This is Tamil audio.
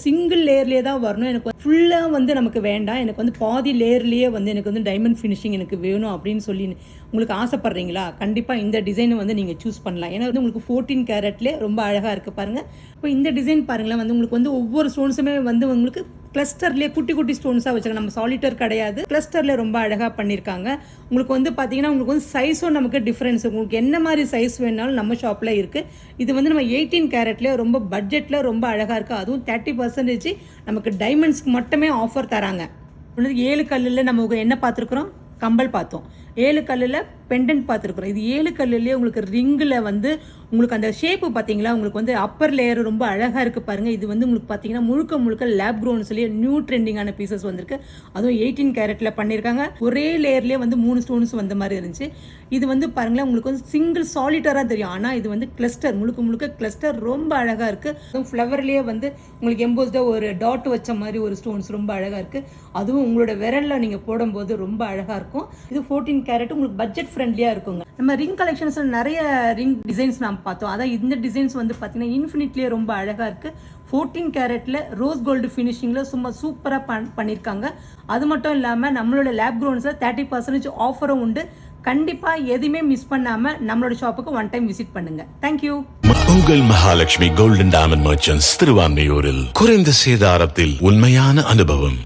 சிங்கிள் லேயர்லேயே தான் வரணும், எனக்கு ஃபுல்லாக வந்து நமக்கு வேண்டாம், எனக்கு வந்து பாதி லேயர்லேயே வந்து எனக்கு வந்து டைமண்ட் ஃபினிஷிங் எனக்கு வேணும் அப்படின்னு சொல்லி உங்களுக்கு ஆசைப்பட்றீங்களா, கண்டிப்பாக இந்த டிசைனை வந்து நீங்கள் சூஸ் பண்ணலாம். ஏன்னா வந்து உங்களுக்கு 14 கேரட்லேயே ரொம்ப அழகாக இருக்குது பாருங்கள். இப்போ இந்த டிசைன் பாருங்களேன், வந்து உங்களுக்கு வந்து ஒவ்வொரு ஸ்டோன்ஸுமே வந்து உங்களுக்கு கிளஸ்டர்லேயே குட்டி குட்டி ஸ்டோன்ஸாக வச்சுருக்காங்க. நம்ம சாலிட்டர் கிடையாது, கிளஸ்டரில் ரொம்ப அழகாக பண்ணியிருக்காங்க. உங்களுக்கு வந்து பார்த்தீங்கன்னா உங்களுக்கு வந்து சைஸும் நமக்கு டிஃப்ரென்ஸ், உங்களுக்கு என்ன மாதிரி சைஸ் வேணாலும் நம்ம ஷாப்பில் இருக்குது. இது வந்து நம்ம 18 கேரட்லேயே ரொம்ப பட்ஜெட்டில் ரொம்ப அழகாக இருக்குது. அதுவும் 30% நமக்கு டைமண்ட்ஸ்க்கு மட்டுமே ஆஃபர் தராங்க. 7 கல்லில் நம்ம என்ன பார்த்துருக்குறோம், கம்பல் பார்த்தோம். 7 கல்லில் பெண்டன்ட் பார்த்துருக்குறோம். இது 7 கல்லுலேயே உங்களுக்கு ரிங்கில் வந்து உங்களுக்கு அந்த ஷேப்பு பார்த்தீங்களா, உங்களுக்கு வந்து அப்பர் லேயர் ரொம்ப அழகாக இருக்குது பாருங்கள். இது வந்து உங்களுக்கு பார்த்தீங்கன்னா முழுக்க லேப் க்ரோன்னு சொல்லி நியூ ட்ரெண்டிங்கான பீசஸ் வந்திருக்கு. அதுவும் 18 கேரட்டில் பண்ணியிருக்காங்க. ஒரே லேயர்லேயே வந்து 3 ஸ்டோன்ஸ் வந்த மாதிரி இருந்துச்சு. இது வந்து பாருங்களேன், உங்களுக்கு வந்து சிங்கிள் சாலிட்டராக தெரியும், ஆனால் இது வந்து கிளஸ்டர், முழுக்க கிளஸ்டர் ரொம்ப அழகாக இருக்குது. அதுவும் ஃப்ளவர்லேயே வந்து உங்களுக்கு எம்போஸ்டாக ஒரு டாட் வச்ச மாதிரி ஒரு ஸ்டோன்ஸ் ரொம்ப அழகாக இருக்குது. அதுவும் உங்களோட விரலில் நீங்கள் போடும்போது ரொம்ப அழகாக இருக்கும். இது 14 கேரட் உங்களுக்கு பட்ஜெட் ஃப்ரெண்ட்லியாக இருக்குங்க. நம்ம ரிங் கலெக்ஷன்ஸில் நிறைய ரிங் டிசைன்ஸ் நாம் பார்த்தோம். அதான் இந்த டிசைன்ஸ் வந்து பார்த்தீங்கன்னா இன்ஃபினிட்லேயே ரொம்ப அழகாக இருக்குது. 14 கேரட்டில் ரோஸ் கோல்டு ஃபினிஷிங்கில் சும்மா சூப்பராக பண்ணியிருக்காங்க. அது மட்டும் இல்லாமல் நம்மளோட லேப் க்ரோன்ஸில் 30% ஆஃபரும் உண்டு. கண்டிப்பாக எதுவுமே மிஸ் பண்ணாமல் நம்மளோட ஷாப்புக்கு ஒன் டைம் விசிட் பண்ணுங்கள். தேங்க்யூ. உங்கள் மகாலட்சுமி கோல்டன் டைமண்ட் மர்ச்சன்ட்ஸ், திருவான்மையூரில் குறைந்த சேதாரத்தில் உண்மையான அனுபவம்.